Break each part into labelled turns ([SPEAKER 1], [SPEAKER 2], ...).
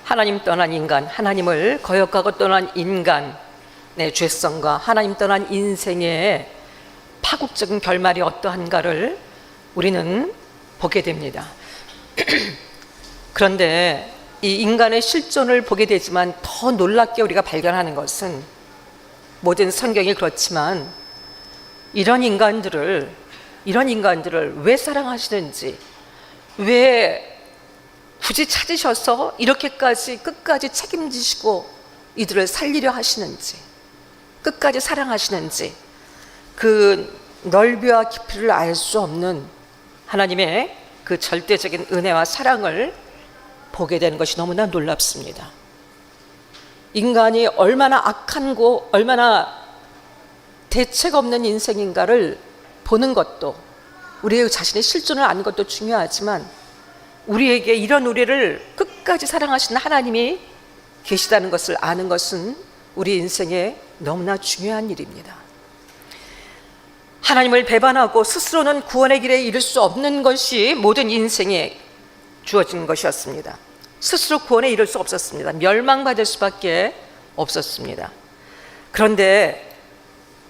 [SPEAKER 1] 하나님 떠난 인간, 하나님을 거역하고 떠난 인간의 죄성과 하나님 떠난 인생의 파국적인 결말이 어떠한가를 우리는 보게 됩니다. 그런데 이 인간의 실존을 보게 되지만 더 놀랍게 우리가 발견하는 것은, 모든 성경이 그렇지만 이런 인간들을 왜 사랑하시는지, 왜 굳이 찾으셔서 이렇게까지 끝까지 책임지시고 이들을 살리려 하시는지, 끝까지 사랑하시는지, 그 넓이와 깊이를 알 수 없는 하나님의 그 절대적인 은혜와 사랑을 보게 되는 것이 너무나 놀랍습니다. 인간이 얼마나 악한고 얼마나 대책 없는 인생인가를 보는 것도, 우리의 자신의 실존을 아는 것도 중요하지만, 우리에게 이런 우리를 끝까지 사랑하시는 하나님이 계시다는 것을 아는 것은 우리 인생에 너무나 중요한 일입니다. 하나님을 배반하고 스스로는 구원의 길에 이를 수 없는 것이 모든 인생에 주어진 것이었습니다. 스스로 구원에 이를 수 없었습니다. 멸망받을 수밖에 없었습니다. 그런데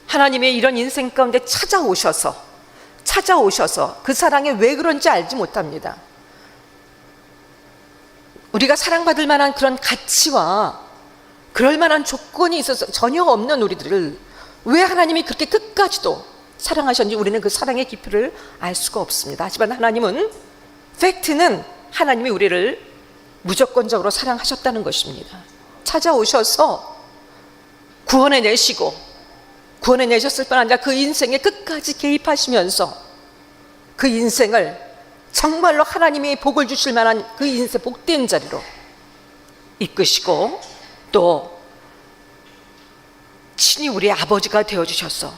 [SPEAKER 1] 하나님의 이런 인생 가운데 찾아오셔서 그 사랑이 왜 그런지 알지 못합니다. 우리가 사랑받을 만한 그런 가치와 그럴 만한 조건이 있어서 전혀 없는 우리들을 왜 하나님이 그렇게 끝까지도 사랑하셨는지 우리는 그 사랑의 깊이를 알 수가 없습니다. 하지만 하나님은, 팩트는 하나님이 우리를 무조건적으로 사랑하셨다는 것입니다. 찾아오셔서 구원해 내셨을 뿐 아니라 그 인생에 끝까지 개입하시면서 그 인생을 정말로 하나님이 복을 주실 만한 그 인생 복된 자리로 이끄시고, 또 친히 우리의 아버지가 되어주셔서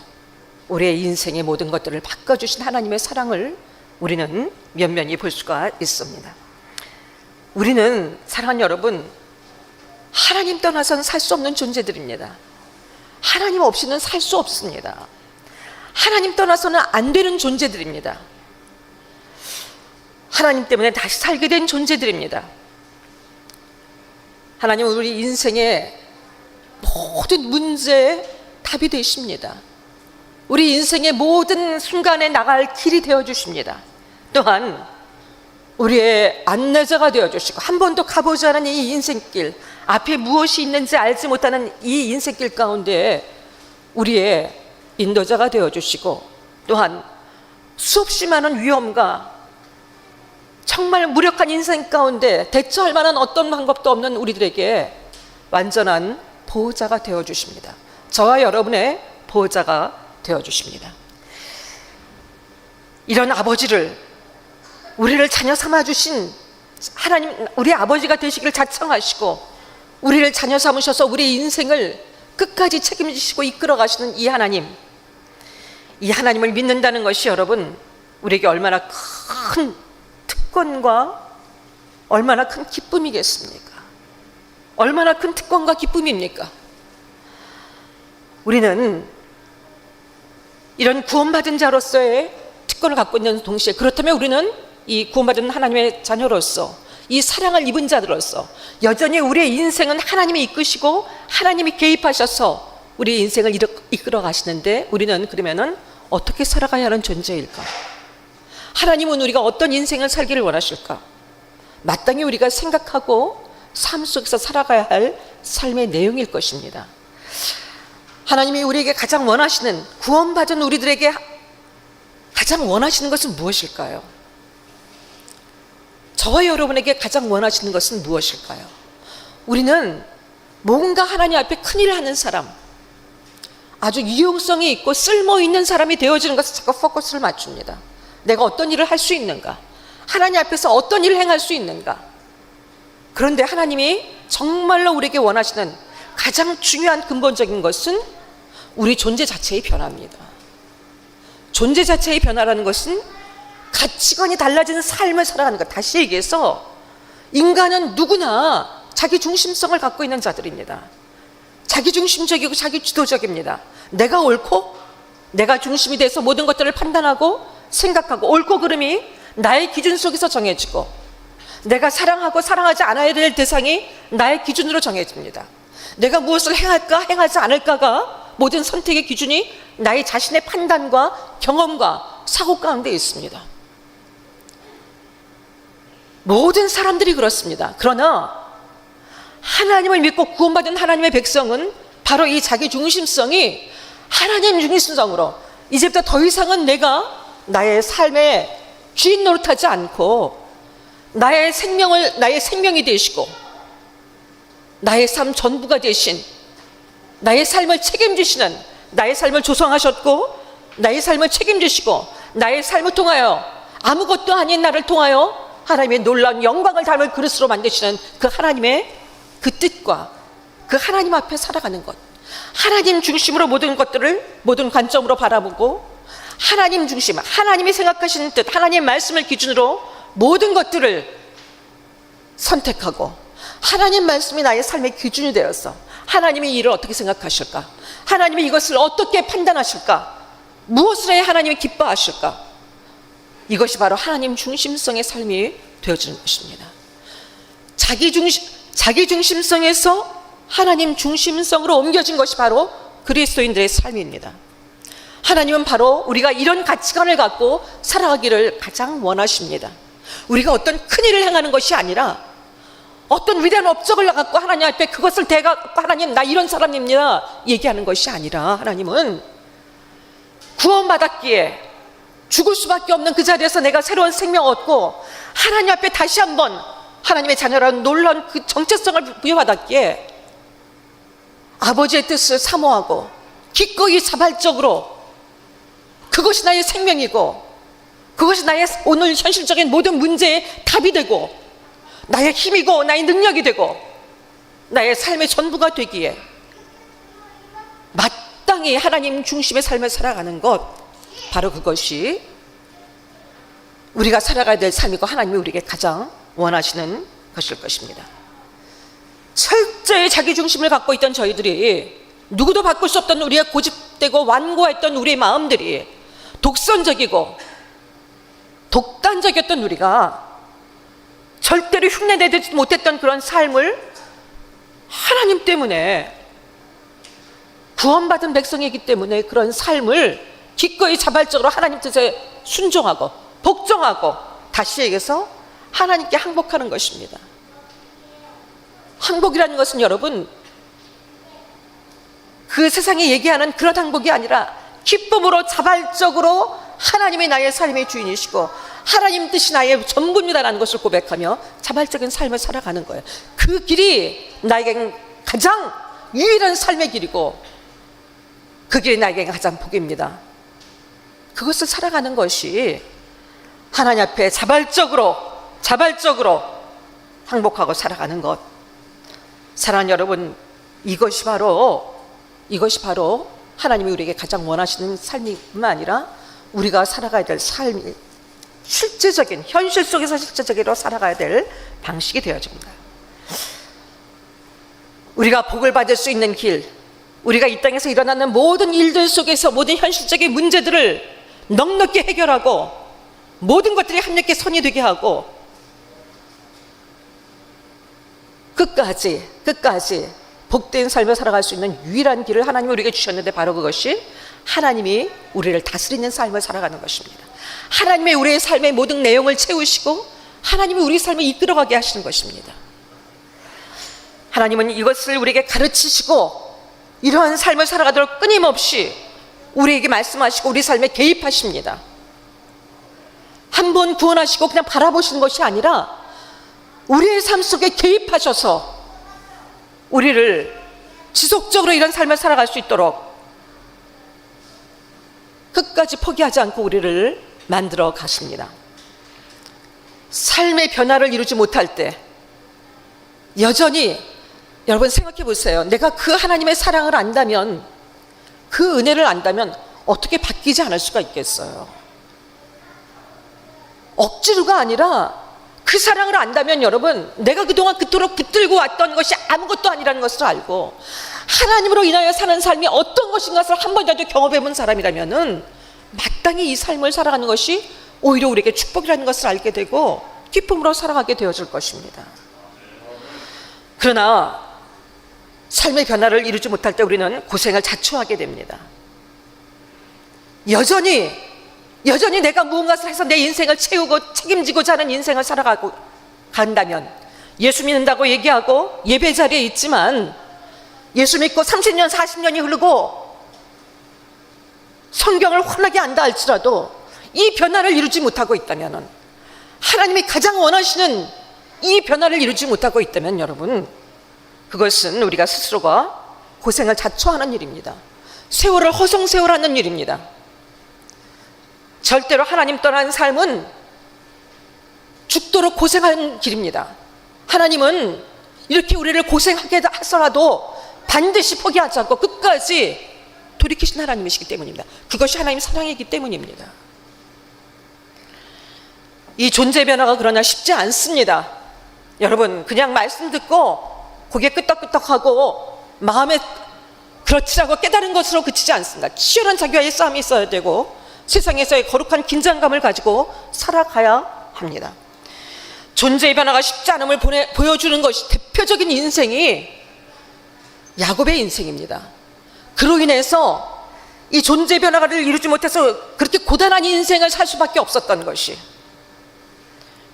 [SPEAKER 1] 우리의 인생의 모든 것들을 바꿔주신 하나님의 사랑을 우리는 면면히 볼 수가 있습니다. 우리는, 사랑하는 여러분, 하나님 떠나서는 살 수 없는 존재들입니다. 하나님 없이는 살 수 없습니다. 하나님 떠나서는 안 되는 존재들입니다. 하나님 때문에 다시 살게 된 존재들입니다. 하나님은 우리 인생의 모든 문제의 답이 되십니다. 우리 인생의 모든 순간에 나갈 길이 되어주십니다. 또한 우리의 안내자가 되어주시고, 한 번도 가보지 않은 이 인생길, 앞에 무엇이 있는지 알지 못하는 이 인생길 가운데 우리의 인도자가 되어주시고, 또한 수없이 많은 위험과 정말 무력한 인생 가운데 대처할 만한 어떤 방법도 없는 우리들에게 완전한 보호자가 되어주십니다. 저와 여러분의 보호자가 되어주십니다. 이런 아버지를, 우리를 자녀 삼아주신 하나님, 우리 아버지가 되시기를 자청하시고 우리를 자녀 삼으셔서 우리 인생을 끝까지 책임지시고 이끌어 가시는 이 하나님을 믿는다는 것이, 여러분, 우리에게 얼마나 큰 특권과 얼마나 큰 기쁨이겠습니까? 얼마나 큰 특권과 기쁨입니까? 우리는 이런 구원받은 자로서의 특권을 갖고 있는 동시에, 그렇다면 우리는 이 구원받은 하나님의 자녀로서, 이 사랑을 입은 자들로서 여전히 우리의 인생은 하나님이 이끄시고 하나님이 개입하셔서 우리 인생을 이끌어 가시는데, 우리는 그러면은 어떻게 살아가야 하는 존재일까? 하나님은 우리가 어떤 인생을 살기를 원하실까? 마땅히 우리가 생각하고 삶 속에서 살아가야 할 삶의 내용일 것입니다. 하나님이 우리에게 가장 원하시는, 구원받은 우리들에게 가장 원하시는 것은 무엇일까요? 저와 여러분에게 가장 원하시는 것은 무엇일까요? 우리는 뭔가 하나님 앞에 큰일을 하는 사람, 아주 유용성이 있고 쓸모 있는 사람이 되어지는 것에 자꾸 포커스를 맞춥니다. 내가 어떤 일을 할 수 있는가? 하나님 앞에서 어떤 일을 행할 수 있는가? 그런데 하나님이 정말로 우리에게 원하시는 가장 중요한 근본적인 것은 우리 존재 자체의 변화입니다. 존재 자체의 변화라는 것은 가치관이 달라지는 삶을 살아가는 것. 다시 얘기해서 인간은 누구나 자기 중심성을 갖고 있는 자들입니다. 자기 중심적이고 자기 주도적입니다. 내가 옳고 내가 중심이 돼서 모든 것들을 판단하고 생각하고, 옳고 그름이 나의 기준 속에서 정해지고, 내가 사랑하고 사랑하지 않아야 될 대상이 나의 기준으로 정해집니다. 내가 무엇을 행할까 행하지 않을까가 모든 선택의 기준이 나의 자신의 판단과 경험과 사고 가운데 있습니다. 모든 사람들이 그렇습니다. 그러나 하나님을 믿고 구원받은 하나님의 백성은 바로 이 자기 중심성이 하나님 중심성으로 이제부터 더 이상은 내가 나의 삶의 주인 노릇하지 않고 나의 생명이 되시고 나의 삶 전부가 되신, 나의 삶을 책임지시는, 나의 삶을 조성하셨고 나의 삶을 책임지시고 나의 삶을 통하여 아무것도 아닌 나를 통하여 하나님의 놀라운 영광을 담을 그릇으로 만드시는 그 하나님의 그 뜻과 그 하나님 앞에 살아가는 것, 하나님 중심으로 모든 것들을 모든 관점으로 바라보고 하나님 중심, 하나님이 생각하시는 뜻, 하나님의 말씀을 기준으로 모든 것들을 선택하고 하나님 말씀이 나의 삶의 기준이 되어서 하나님이 이 일을 어떻게 생각하실까, 하나님이 이것을 어떻게 판단하실까, 무엇을 해야 하나님이 기뻐하실까, 이것이 바로 하나님 중심성의 삶이 되어지는 것입니다. 자기 중심성에서 하나님 중심성으로 옮겨진 것이 바로 그리스도인들의 삶입니다. 하나님은 바로 우리가 이런 가치관을 갖고 살아가기를 가장 원하십니다. 우리가 어떤 큰 일을 행하는 것이 아니라 어떤 위대한 업적을 갖고 하나님 앞에 그것을 대갖고 하나님 나 이런 사람입니다 얘기하는 것이 아니라, 하나님은 구원받았기에 죽을 수밖에 없는 그 자리에서 내가 새로운 생명 얻고 하나님 앞에 다시 한번 하나님의 자녀라는 놀라운 그 정체성을 부여받았기에 아버지의 뜻을 사모하고 기꺼이 자발적으로 그것이 나의 생명이고 그것이 나의 오늘 현실적인 모든 문제의 답이 되고 나의 힘이고 나의 능력이 되고 나의 삶의 전부가 되기에 마땅히 하나님 중심의 삶을 살아가는 것, 바로 그것이 우리가 살아가야 될 삶이고 하나님이 우리에게 가장 원하시는 것일 것입니다. 철저히 자기 중심을 갖고 있던 저희들이, 누구도 바꿀 수 없던 우리가 고집되고 완고했던 우리의 마음들이, 독선적이고 독단적이었던 우리가 절대로 흉내내지 못했던 그런 삶을 하나님 때문에, 구원받은 백성이기 때문에 그런 삶을 기꺼이 자발적으로 하나님 뜻에 순종하고 복종하고, 다시 얘기해서 하나님께 항복하는 것입니다. 항복이라는 것은 여러분, 그 세상이 얘기하는 그런 항복이 아니라 기쁨으로 자발적으로 하나님이 나의 삶의 주인이시고 하나님 뜻이 나의 전부입니다라는 것을 고백하며 자발적인 삶을 살아가는 거예요. 그 길이 나에겐 가장 유일한 삶의 길이고 그 길이 나에겐 가장 복입니다. 그것을 살아가는 것이 하나님 앞에 자발적으로 항복하고 살아가는 것. 사랑하는 여러분, 이것이 바로 하나님이 우리에게 가장 원하시는 삶이뿐만 아니라 우리가 살아가야 될 삶이 실제적인, 현실 속에서 실제적으로 살아가야 될 방식이 되어집니다. 우리가 복을 받을 수 있는 길, 우리가 이 땅에서 일어나는 모든 일들 속에서 모든 현실적인 문제들을 넉넉히 해결하고 모든 것들이 합력해 선이 되게 하고 끝까지 복된 삶을 살아갈 수 있는 유일한 길을 하나님이 우리에게 주셨는데, 바로 그것이 하나님이 우리를 다스리는 삶을 살아가는 것입니다. 하나님의 우리의 삶의 모든 내용을 채우시고 하나님이 우리 삶을 이끌어가게 하시는 것입니다. 하나님은 이것을 우리에게 가르치시고 이러한 삶을 살아가도록 끊임없이 우리에게 말씀하시고 우리 삶에 개입하십니다. 한 번 구원하시고 그냥 바라보시는 것이 아니라 우리의 삶 속에 개입하셔서 우리를 지속적으로 이런 삶을 살아갈 수 있도록 끝까지 포기하지 않고 우리를 만들어 가십니다. 삶의 변화를 이루지 못할 때 여전히, 여러분 생각해 보세요. 내가 그 하나님의 사랑을 안다면, 그 은혜를 안다면 어떻게 바뀌지 않을 수가 있겠어요? 억지로가 아니라 그 사랑을 안다면 여러분, 내가 그동안 그토록 붙들고 왔던 것이 아무것도 아니라는 것을 알고 하나님으로 인하여 사는 삶이 어떤 것인 것을 한 번이라도 경험해 본 사람이라면은 마땅히 이 삶을 살아가는 것이 오히려 우리에게 축복이라는 것을 알게 되고 기쁨으로 살아가게 되어질 것입니다. 그러나 삶의 변화를 이루지 못할 때 우리는 고생을 자초하게 됩니다. 여전히 내가 무언가를 해서 내 인생을 채우고 책임지고자 하는 인생을 살아가고 간다면, 예수 믿는다고 얘기하고 예배 자리에 있지만 예수 믿고 30년 40년이 흐르고 성경을 훤하게 안다 할지라도 이 변화를 이루지 못하고 있다면, 하나님이 가장 원하시는 이 변화를 이루지 못하고 있다면, 여러분, 그것은 우리가 스스로가 고생을 자초하는 일입니다. 세월을 허송세월하는 일입니다. 절대로 하나님 떠난 삶은 죽도록 고생하는 길입니다. 하나님은 이렇게 우리를 고생하게 하더라도 반드시 포기하지 않고 끝까지 돌이키신 하나님이시기 때문입니다. 그것이 하나님 사랑이기 때문입니다. 이 존재 변화가 그러나 쉽지 않습니다. 여러분, 그냥 말씀 듣고 고개 끄덕끄덕하고 마음에 그렇지라고 깨달은 것으로 그치지 않습니다. 치열한 자기와의 싸움이 있어야 되고 세상에서의 거룩한 긴장감을 가지고 살아가야 합니다. 존재의 변화가 쉽지 않음을 보여주는 것이 대표적인 인생이 야곱의 인생입니다. 그로 인해서 이 존재 변화를 이루지 못해서 그렇게 고단한 인생을 살 수밖에 없었던 것이,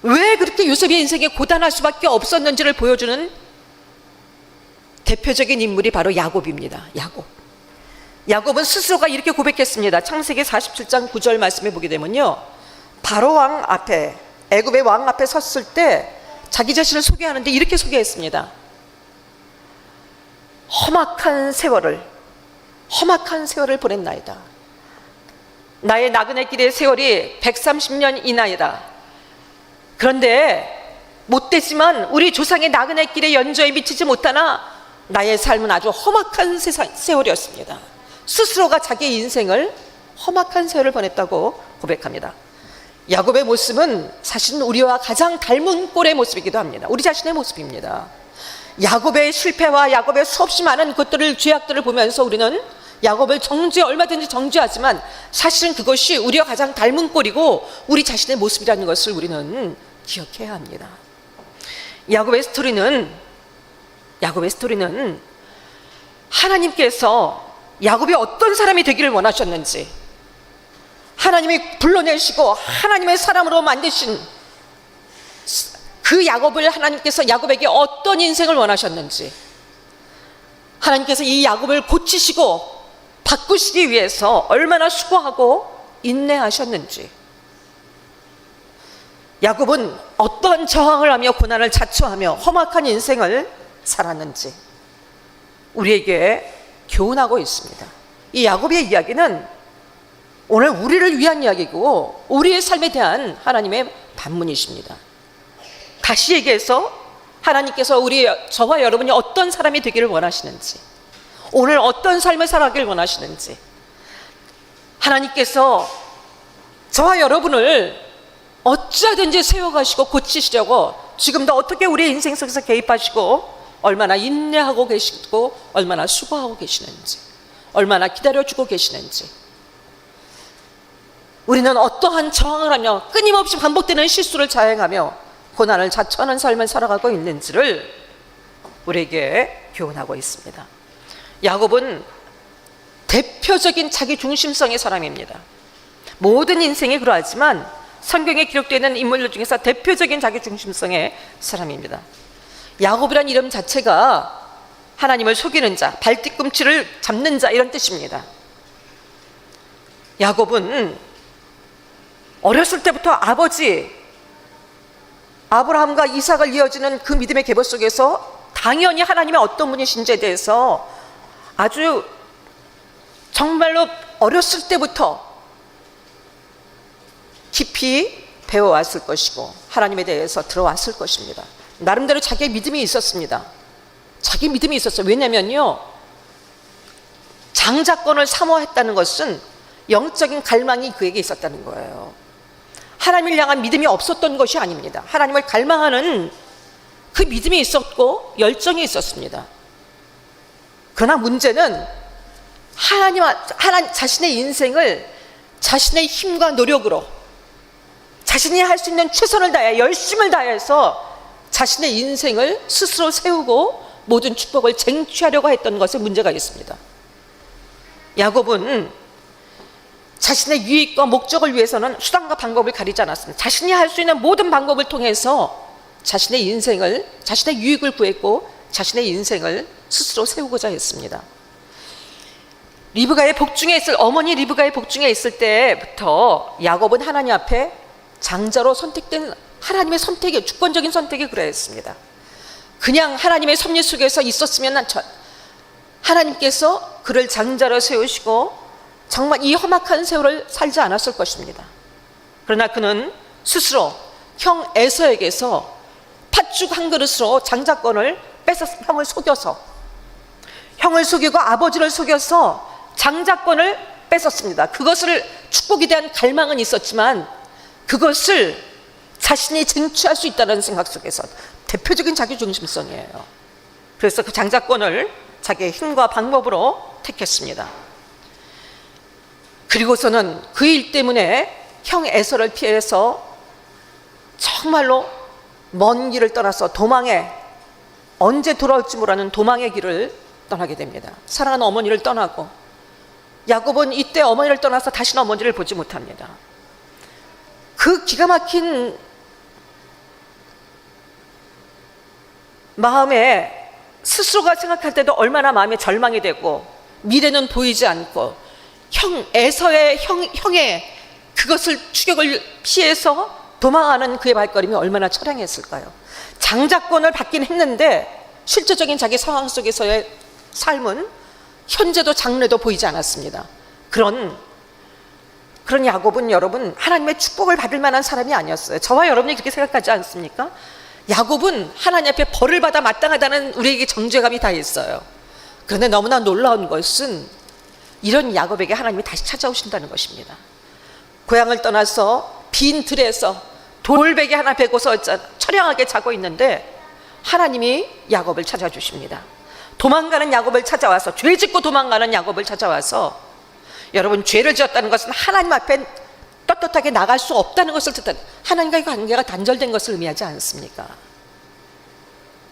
[SPEAKER 1] 왜 그렇게 요셉의 인생이 고단할 수밖에 없었는지를 보여주는 대표적인 인물이 바로 야곱입니다. 야곱은 스스로가 이렇게 고백했습니다. 창세기 47장 9절 말씀에 보게 되면요, 바로 왕 앞에, 애굽의 왕 앞에 섰을 때 자기 자신을 소개하는데 이렇게 소개했습니다. 험악한 세월을 보냈나이다. 나의 나그네 길의 세월이 130년이나이다. 그런데 못되지만 우리 조상의 나그네 길의 연조에 미치지 못하나 나의 삶은 아주 험악한 세월이었습니다. 스스로가 자기의 인생을 험악한 세월을 보냈다고 고백합니다. 야곱의 모습은 사실은 우리와 가장 닮은 꼴의 모습이기도 합니다. 우리 자신의 모습입니다. 야곱의 실패와 야곱의 수없이 많은 것들을, 죄악들을 보면서 우리는 야곱을 얼마든지 정죄하지만 사실은 그것이 우리와 가장 닮은 꼴이고 우리 자신의 모습이라는 것을 우리는 기억해야 합니다. 야곱의 스토리는 하나님께서 야곱이 어떤 사람이 되기를 원하셨는지, 하나님이 불러내시고 하나님의 사람으로 만드신 그 야곱을 하나님께서 야곱에게 어떤 인생을 원하셨는지, 하나님께서 이 야곱을 고치시고 바꾸시기 위해서 얼마나 수고하고 인내하셨는지, 야곱은 어떠한 저항을 하며 고난을 자초하며 험악한 인생을 살았는지 우리에게 교훈하고 있습니다. 이 야곱의 이야기는 오늘 우리를 위한 이야기고 우리의 삶에 대한 하나님의 반문이십니다. 다시 얘기해서 하나님께서 저와 여러분이 어떤 사람이 되기를 원하시는지, 오늘 어떤 삶을 살아가길 원하시는지, 하나님께서 저와 여러분을 어찌하든지 세워가시고 고치시려고 지금도 어떻게 우리의 인생 속에서 개입하시고 얼마나 인내하고 계시고 얼마나 수고하고 계시는지, 얼마나 기다려주고 계시는지, 우리는 어떠한 저항을 하며 끊임없이 반복되는 실수를 자행하며 고난을 자초하는 삶을 살아가고 있는지를 우리에게 교훈하고 있습니다. 야곱은 대표적인 자기 중심성의 사람입니다. 모든 인생이 그러하지만 성경에 기록되어 있는 인물들 중에서 대표적인 자기 중심성의 사람입니다. 야곱이란 이름 자체가 하나님을 속이는 자, 발뒤꿈치를 잡는 자, 이런 뜻입니다. 야곱은 어렸을 때부터 아버지 아브라함과 이삭을 이어지는 그 믿음의 계보 속에서 당연히 하나님의 어떤 분이신지에 대해서 아주 정말로 어렸을 때부터 깊이 배워왔을 것이고 하나님에 대해서 들어왔을 것입니다. 나름대로 자기의 믿음이 있었습니다. 자기 믿음이 있었어요. 왜냐면요, 장자권을 사모했다는 것은 영적인 갈망이 그에게 있었다는 거예요. 하나님을 향한 믿음이 없었던 것이 아닙니다. 하나님을 갈망하는 그 믿음이 있었고 열정이 있었습니다. 그러나 문제는 하나님 자신의 인생을 자신의 힘과 노력으로, 자신이 할 수 있는 최선을 다해 열심을 다해서 자신의 인생을 스스로 세우고 모든 축복을 쟁취하려고 했던 것에 문제가 있습니다. 야곱은 자신의 유익과 목적을 위해서는 수단과 방법을 가리지 않았습니다. 자신이 할 수 있는 모든 방법을 통해서 자신의 인생을, 자신의 유익을 구했고 자신의 인생을 스스로 세우고자 했습니다. 리브가의 복중에 있을, 어머니 리브가의 복중에 있을 때부터 야곱은 하나님 앞에 장자로 선택된 하나님의 선택이, 주권적인 선택이 그러했습니다. 그냥 하나님의 섭리 속에서 있었으면 하나님께서 그를 장자로 세우시고 정말 이 험악한 세월을 살지 않았을 것입니다. 그러나 그는 스스로 형 에서에게서 팥죽 한 그릇으로 장자권을 뺏어 형을 속여서, 형을 속이고 아버지를 속여서 장자권을 뺏었습니다. 그것을 축복에 대한 갈망은 있었지만 그것을 자신이 쟁취할 수 있다는 생각 속에서 대표적인 자기중심성이에요. 그래서 그 장자권을 자기의 힘과 방법으로 택했습니다. 그리고서는 그 일 때문에 형 에서를 피해서 정말로 먼 길을 떠나서 도망에, 언제 돌아올지 모르는 도망의 길을 떠나게 됩니다. 사랑하는 어머니를 떠나고, 야곱은 이때 어머니를 떠나서 다시는 어머니를 보지 못합니다. 그 기가 막힌 마음에 스스로가 생각할 때도 얼마나 마음에 절망이 되고 미래는 보이지 않고 형 에서의 형의 그것을 추격을 피해서 도망하는 그의 발걸음이 얼마나 처량했을까요? 장자권을 받긴 했는데 실제적인 자기 상황 속에서의 삶은 현재도 장래도 보이지 않았습니다. 그런 야곱은, 여러분, 하나님의 축복을 받을 만한 사람이 아니었어요. 저와 여러분이 그렇게 생각하지 않습니까? 야곱은 하나님 앞에 벌을 받아 마땅하다는 우리에게 정죄감이 다 있어요. 그런데 너무나 놀라운 것은 이런 야곱에게 하나님이 다시 찾아오신다는 것입니다. 고향을 떠나서 빈 들에서 돌베개 하나 베고서 처량하게 자고 있는데 하나님이 야곱을 찾아주십니다. 도망가는 야곱을 찾아와서, 죄 짓고 도망가는 야곱을 찾아와서, 여러분, 죄를 지었다는 것은 하나님 앞에 떳떳하게 나갈 수 없다는 것을 뜻하는, 하나님과의 관계가 단절된 것을 의미하지 않습니까?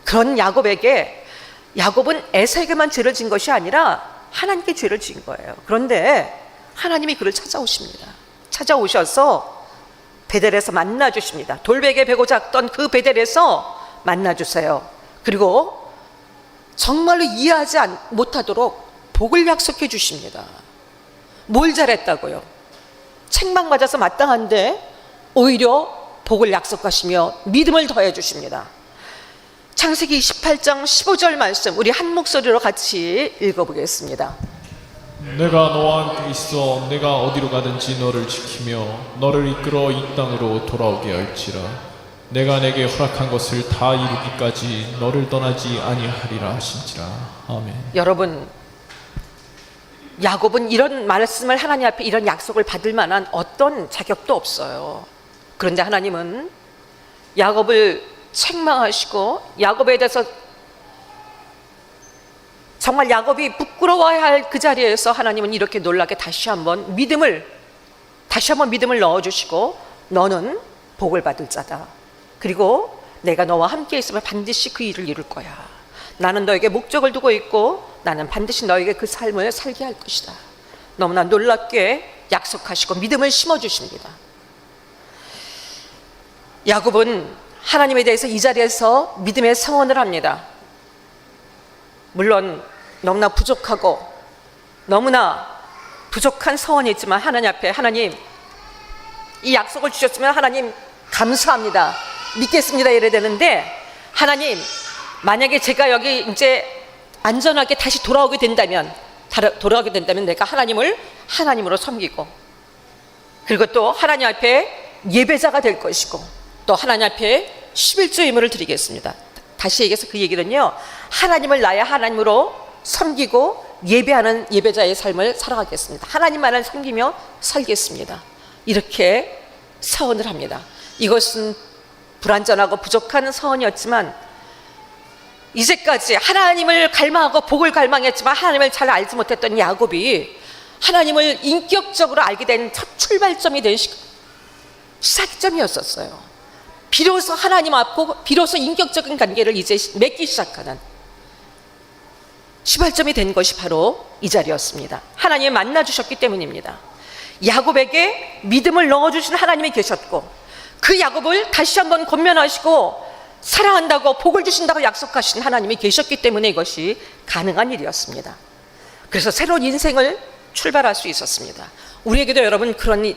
[SPEAKER 1] 그런 야곱은 에서에게만 죄를 진 것이 아니라 하나님께 죄를 지은 거예요. 그런데 하나님이 그를 찾아오십니다. 찾아오셔서 베델에서 만나주십니다. 돌베개 베고 잤던 그 베델에서 만나주세요. 그리고 정말로 이해하지 못하도록 복을 약속해 주십니다. 뭘 잘했다고요? 책망받아서 마땅한데 오히려 복을 약속하시며 믿음을 더해 주십니다. 창세기 28장 15절 말씀, 우리 한 목소리로 같이 읽어보겠습니다.
[SPEAKER 2] 내가 너와 함께 있어 내가 어디로 가든지 너를 지키며 너를 이끌어 이 땅으로 돌아오게 할지라. 내가 내게 허락한 것을 다 이루기까지 너를 떠나지 아니하리라 하신지라. 아멘.
[SPEAKER 1] 여러분, 야곱은 이런 말씀을, 하나님 앞에 이런 약속을 받을 만한 어떤 자격도 없어요. 그런데 하나님은 야곱을 책망하시고 한번 대해서 정말 야곱이 부끄러워야 할 그 자리에서 하나님은 이렇게 놀랍게 다시 한번 믿음을 넣어주시고, 너는 복을 받을 자다. 그리고 내가 너와 함께 있으면 반드시 그 일을 이룰 거야. 나는 너에게 목적을 두고 있고 나는 반드시 너에게 그 삶을 살게 할 것이다. 너무나 놀랍게 약속하시고 믿음을 심어주십니다. 야곱은 하나님에 대해서 이 자리에서 믿음의 성원을 합니다. 물론 너무나 부족한 서원이지만 하나님 앞에, 하나님, 이 약속을 주셨으면 하나님 감사합니다, 믿겠습니다 이래야 되는데, 하나님, 만약에 제가 여기 이제 안전하게 다시 돌아오게 된다면 내가 하나님을 하나님으로 섬기고, 그리고 또 하나님 앞에 예배자가 될 것이고, 또 하나님 앞에 11조 예물을 드리겠습니다. 다시 얘기해서 그 얘기는요, 하나님을 나의 하나님으로 섬기고 예배하는 예배자의 삶을 살아가겠습니다. 하나님만을 섬기며 살겠습니다. 이렇게 서원을 합니다. 이것은 불완전하고 부족한 서원이었지만, 이제까지 하나님을 갈망하고 복을 갈망했지만 하나님을 잘 알지 못했던 야곱이 하나님을 인격적으로 알게 된 첫 출발점이 된 시작점이었었어요. 비로소 하나님 앞고 비로소 인격적인 관계를 이제 맺기 시작하는 시발점이 된 것이 바로 이 자리였습니다. 하나님이 만나주셨기 때문입니다. 야곱에게 믿음을 넣어주신 하나님이 계셨고 그 야곱을 다시 한번 권면하시고 사랑한다고 복을 주신다고 약속하신 하나님이 계셨기 때문에 이것이 가능한 일이었습니다. 그래서 새로운 인생을 출발할 수 있었습니다. 우리에게도 여러분 그런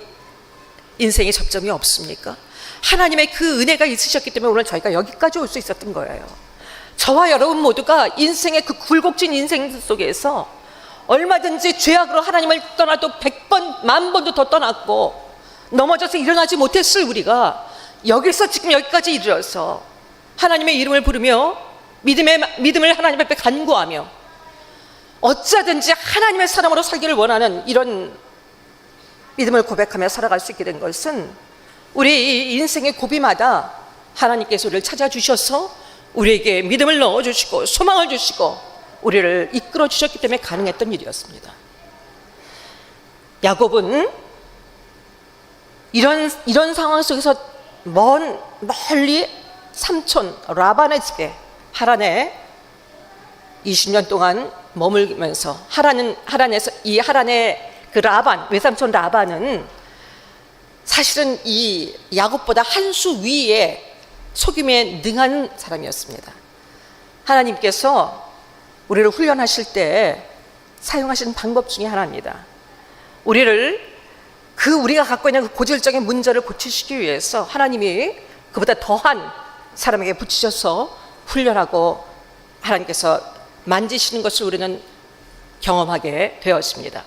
[SPEAKER 1] 인생의 접점이 없습니까? 하나님의 그 은혜가 있으셨기 때문에 오늘 저희가 여기까지 올 수 있었던 거예요. 저와 여러분 모두가 인생의 그 굴곡진 인생 속에서 얼마든지 죄악으로 하나님을 떠나도 100번, 10,000번도 더 떠났고 넘어져서 일어나지 못했을 우리가 여기서 지금 여기까지 이르러서 하나님의 이름을 부르며 믿음을 하나님 앞에 간구하며 어쩌든지 하나님의 사람으로 살기를 원하는 이런 믿음을 고백하며 살아갈 수 있게 된 것은 우리 인생의 고비마다 하나님께서 우리를 찾아주셔서 우리에게 믿음을 넣어주시고 소망을 주시고 우리를 이끌어 주셨기 때문에 가능했던 일이었습니다. 야곱은 이런 상황 속에서 멀리 삼촌 라반의 집에 하란에 20년 동안 머물면서 하란에서 이 하란의 그 라반, 외삼촌 라반은 사실은 이 야곱보다 한 수 위에 속임에 능한 사람이었습니다. 하나님께서 우리를 훈련하실 때 사용하시는 방법 중에 하나입니다. 우리가 갖고 있는 그 고질적인 문제를 고치시기 위해서 하나님이 그보다 더한 사람에게 붙이셔서 훈련하고 하나님께서 만지시는 것을 우리는 경험하게 되었습니다.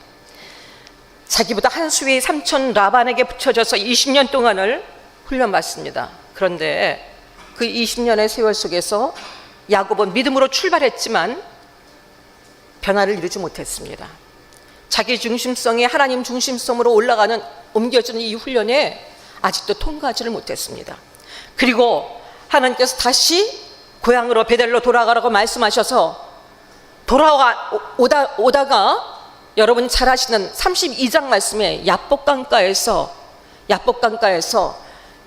[SPEAKER 1] 자기보다 한 수위 삼촌 라반에게 붙여져서 20년 동안을 훈련받습니다. 그런데 그 20년의 세월 속에서 야곱은 믿음으로 출발했지만 변화를 이루지 못했습니다. 자기 중심성이 하나님 중심성으로 옮겨지는 이 훈련에 아직도 통과하지를 못했습니다. 그리고 하나님께서 다시 고향으로 베델로 돌아가라고 말씀하셔서 오다가 여러분 잘 아시는 32장 말씀에 야복강가에서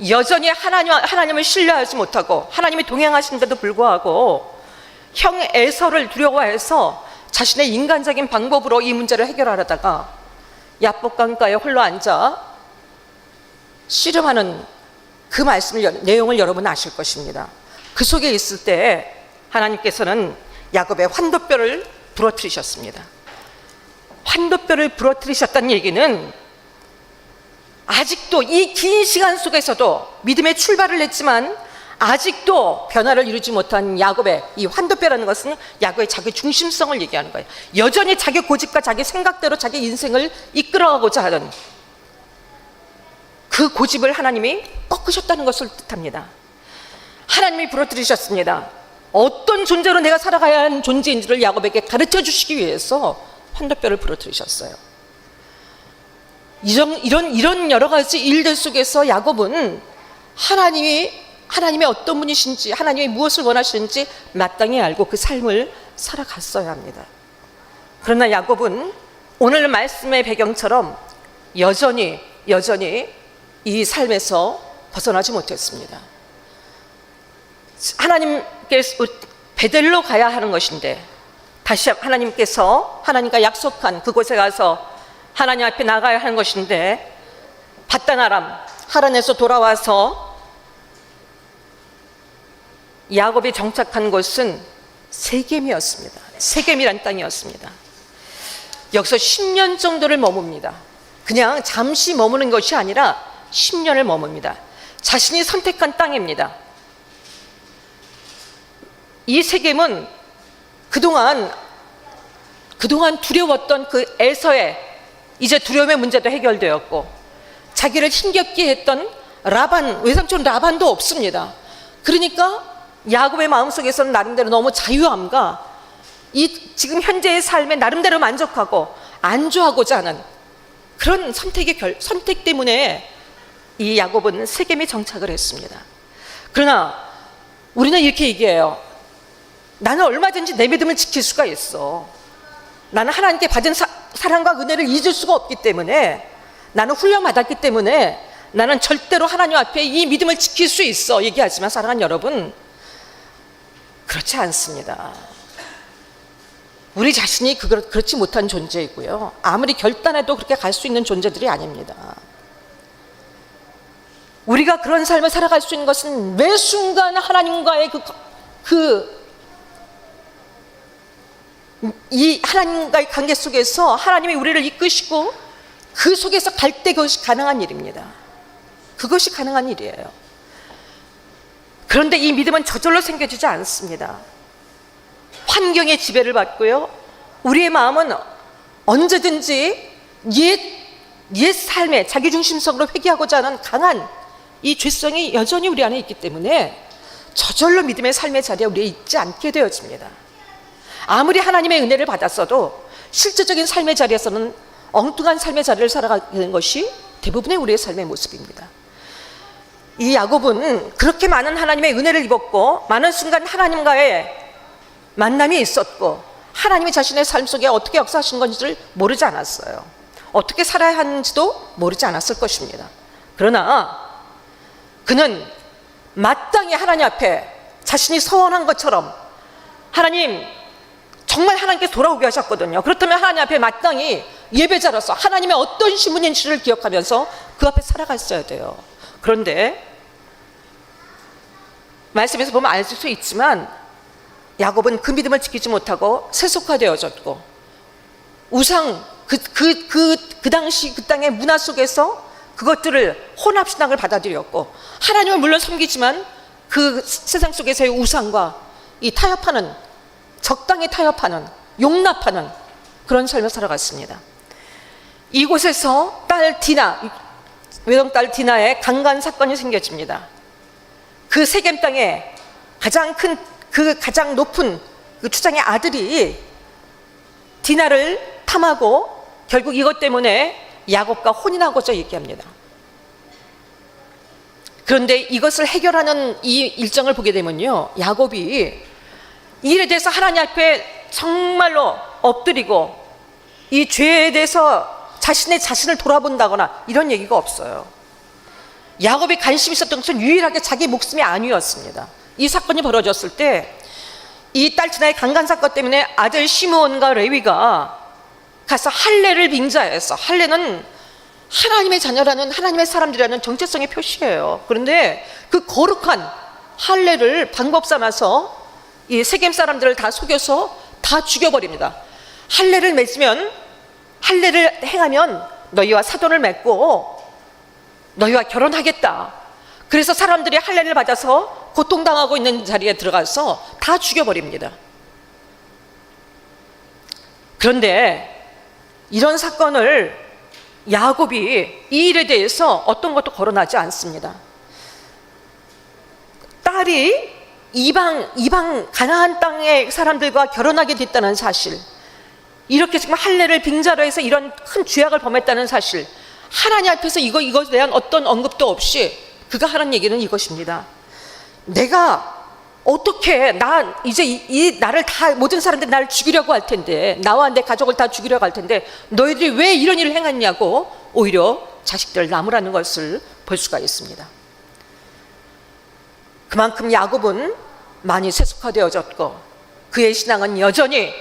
[SPEAKER 1] 여전히 하나님을 신뢰하지 못하고 하나님이 동행하시는데도 불구하고 형 에서를 두려워해서 자신의 인간적인 방법으로 이 문제를 해결하려다가 야복강가에 홀로 앉아 씨름하는 그 내용을 여러분 아실 것입니다. 그 속에 있을 때 하나님께서는 야곱의 환도뼈를 부러뜨리셨습니다. 환도뼈를 부러뜨리셨다는 얘기는 아직도 이 긴 시간 속에서도 믿음의 출발을 했지만 아직도 변화를 이루지 못한 야곱의 이 환도뼈라는 것은 야곱의 자기 중심성을 얘기하는 거예요. 여전히 자기 고집과 자기 생각대로 자기 인생을 이끌어가고자 하는 그 고집을 하나님이 꺾으셨다는 것을 뜻합니다. 하나님이 부러뜨리셨습니다. 어떤 존재로 내가 살아가야 하는 존재인지를 야곱에게 가르쳐 주시기 위해서 환도뼈를 부러뜨리셨어요. 이런 여러 가지 일들 속에서 야곱은 하나님의 어떤 분이신지, 하나님이 무엇을 원하시는지 마땅히 알고 그 삶을 살아갔어야 합니다. 그러나 야곱은 오늘 말씀의 배경처럼 여전히 이 삶에서 벗어나지 못했습니다. 하나님께서 베델로 가야 하는 것인데 다시 하나님과 약속한 그곳에 가서 하나님 앞에 나가야 하는 것인데 밧단 하란에서 돌아와서 야곱이 정착한 곳은 세겜이었습니다. 세겜이란 땅이었습니다. 여기서 10년 정도를 머뭅니다. 그냥 잠시 머무는 것이 아니라 10년을 머뭅니다. 자신이 선택한 땅입니다. 이 세겜은 그동안 두려웠던 그 에서의 이제 두려움의 문제도 해결되었고 자기를 힘겹게 했던 외삼촌 라반도 없습니다. 그러니까 야곱의 마음속에서는 나름대로 너무 자유함과 지금 현재의 삶에 나름대로 만족하고 안주하고자 하는 그런 선택 때문에 이 야곱은 세겜에 정착을 했습니다. 그러나 우리는 이렇게 얘기해요. 나는 얼마든지 내 믿음을 지킬 수가 있어. 나는 하나님께 받은 사랑과 은혜를 잊을 수가 없기 때문에, 나는 훈련받았기 때문에 나는 절대로 하나님 앞에 이 믿음을 지킬 수 있어 얘기하지만 사랑하는 여러분, 그렇지 않습니다. 우리 자신이 그렇지 못한 존재이고요, 아무리 결단해도 그렇게 갈 수 있는 존재들이 아닙니다. 우리가 그런 삶을 살아갈 수 있는 것은 매 순간 하나님과의 이 하나님과의 관계 속에서 하나님이 우리를 이끄시고 그 속에서 갈 때 그것이 가능한 일입니다. 그것이 가능한 일이에요. 그런데 이 믿음은 저절로 생겨지지 않습니다. 환경의 지배를 받고요, 우리의 마음은 언제든지 옛 삶에 자기중심성으로 회귀하고자 하는 강한 이 죄성이 여전히 우리 안에 있기 때문에 저절로 믿음의 삶의 자리에 우리가 있지 않게 되어집니다. 아무리 하나님의 은혜를 받았어도 실제적인 삶의 자리에서는 엉뚱한 삶의 자리를 살아가게 되는 것이 대부분의 우리의 삶의 모습입니다. 이 야곱은 그렇게 많은 하나님의 은혜를 입었고 많은 순간 하나님과의 만남이 있었고 하나님이 자신의 삶 속에 어떻게 역사하신 건지를 모르지 않았어요. 어떻게 살아야 하는지도 모르지 않았을 것입니다. 그러나 그는 마땅히 하나님 앞에 자신이 서원한 것처럼, 하나님 정말 하나님께 돌아오게 하셨거든요. 그렇다면 하나님 앞에 마땅히 예배자로서 하나님의 어떤 신분인지를 기억하면서 그 앞에 살아갔어야 돼요. 그런데 말씀에서 보면 알 수 있지만 야곱은 그 믿음을 지키지 못하고 세속화되어졌고 우상, 그 당시 그 땅의 문화 속에서 그것들을 혼합신앙을 받아들였고 하나님을 물론 섬기지만 그 세상 속에서의 우상과 이 타협하는, 적당히 타협하는, 용납하는 그런 삶을 살아갔습니다. 이곳에서 외동딸 디나의 강간 사건이 생겨집니다. 그 세겜 땅에 가장 높은 그 추장의 아들이 디나를 탐하고 결국 이것 때문에 야곱과 혼인하고자 얘기합니다. 그런데 이것을 해결하는 이 일정을 보게 되면요, 야곱이 이 일에 대해서 하나님 앞에 정말로 엎드리고 이 죄에 대해서 자신을 돌아본다거나 이런 얘기가 없어요. 야곱이 관심 있었던 것은 유일하게 자기 목숨이 아니었습니다. 이 사건이 벌어졌을 때 이 딸 디나의 강간 사건 때문에 아들 시므온과 레위가 가서 할례를 빙자했어. 할례는 하나님의 자녀라는, 하나님의 사람들이라는 정체성의 표시예요. 그런데 그 거룩한 할례를 방법 삼아서 이 세겜 사람들을 다 속여서 다 죽여버립니다. 할례를 행하면 너희와 사돈을 맺고 너희와 결혼하겠다. 그래서 사람들이 할례를 받아서 고통당하고 있는 자리에 들어가서 다 죽여버립니다. 그런데 이런 사건을 야곱이 이 일에 대해서 어떤 것도 거론하지 않습니다. 딸이 이방 가나안 땅의 사람들과 결혼하게 됐다는 사실, 이렇게 정말 할례를 빙자로 해서 이런 큰 죄악을 범했다는 사실, 하나님 앞에서 이것에 대한 어떤 언급도 없이 그가 하는 얘기는 이것입니다. 내가 어떻게 이제 나를 다, 모든 사람들이 나를 죽이려고 할 텐데, 나와 내 가족을 다 죽이려고 할 텐데 너희들이 왜 이런 일을 행했냐고 오히려 자식들을 나무라는 것을 볼 수가 있습니다. 그만큼 야곱은 많이 세속화되어졌고 그의 신앙은 여전히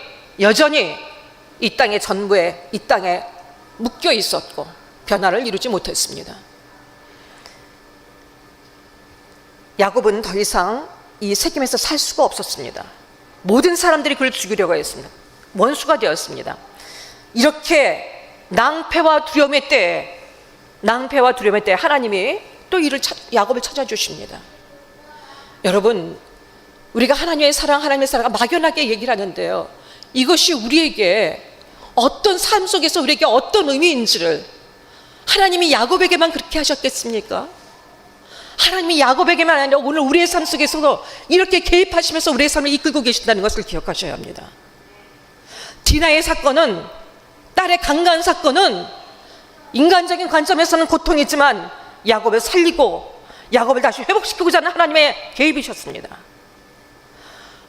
[SPEAKER 1] 이 땅의 전부에, 이 땅에 묶여 있었고 변화를 이루지 못했습니다. 야곱은 더 이상 이 세겜에서 살 수가 없었습니다. 모든 사람들이 그를 죽이려고 했습니다. 원수가 되었습니다. 이렇게 낭패와 두려움의 때에 하나님이 또 야곱을 찾아주십니다. 여러분, 우리가 하나님의 사랑 막연하게 얘기를 하는데요, 이것이 우리에게 어떤 삶 속에서 우리에게 어떤 의미인지를 하나님이 야곱에게만 그렇게 하셨겠습니까? 하나님이 야곱에게만 아니라 오늘 우리의 삶 속에서도 이렇게 개입하시면서 우리의 삶을 이끌고 계신다는 것을 기억하셔야 합니다. 디나의 사건은, 딸의 강간 사건은 인간적인 관점에서는 고통이지만 야곱을 살리고 야곱을 다시 회복시키고자 하는 하나님의 개입이셨습니다.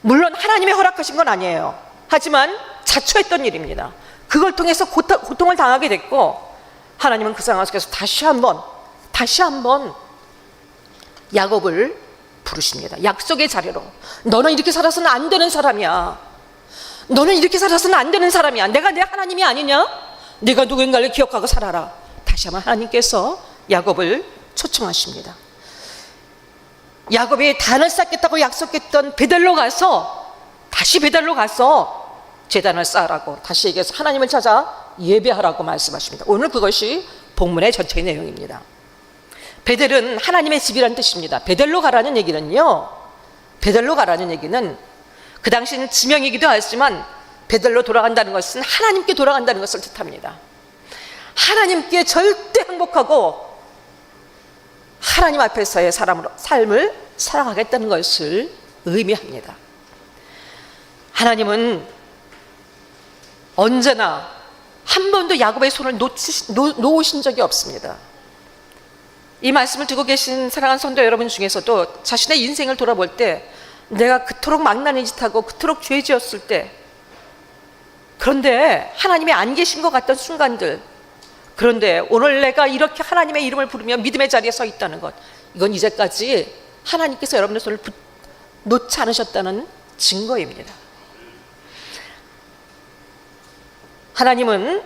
[SPEAKER 1] 물론 하나님이 허락하신 건 아니에요. 하지만 자초했던 일입니다. 그걸 통해서 고통을 당하게 됐고 하나님은 그 상황 속에서 다시 한번 다시 한번 야곱을 부르십니다. 약속의 자리로. 너는 이렇게 살아서는 안 되는 사람이야. 너는 이렇게 살아서는 안 되는 사람이야. 내가 내 하나님이 아니냐? 네가 누군가를 기억하고 살아라. 다시 한번 하나님께서 야곱을 초청하십니다. 야곱이 단을 쌓겠다고 약속했던 베델로 가서, 다시 베델로 가서 제단을 쌓으라고 다시 얘기해서 하나님을 찾아 예배하라고 말씀하십니다. 오늘 그것이 본문의 전체의 내용입니다. 베델은 하나님의 집이라는 뜻입니다. 베델로 가라는 얘기는요, 베델로 가라는 얘기는 그 당시는 지명이기도 하지만 베델로 돌아간다는 것은 하나님께 돌아간다는 것을 뜻합니다. 하나님께 절대 행복하고 하나님 앞에서의 삶을 살아가겠다는 것을 의미합니다. 하나님은 언제나 한 번도 야곱의 손을 놓으신 적이 없습니다. 이 말씀을 듣고 계신 사랑하는 성도 여러분 중에서도 자신의 인생을 돌아볼 때 내가 그토록 망나니 짓하고 그토록 죄 지었을 때, 그런데 하나님이 안 계신 것 같던 순간들, 그런데 오늘 내가 이렇게 하나님의 이름을 부르며 믿음의 자리에 서 있다는 것, 이건 이제까지 하나님께서 여러분의 손을 놓지 않으셨다는 증거입니다. 하나님은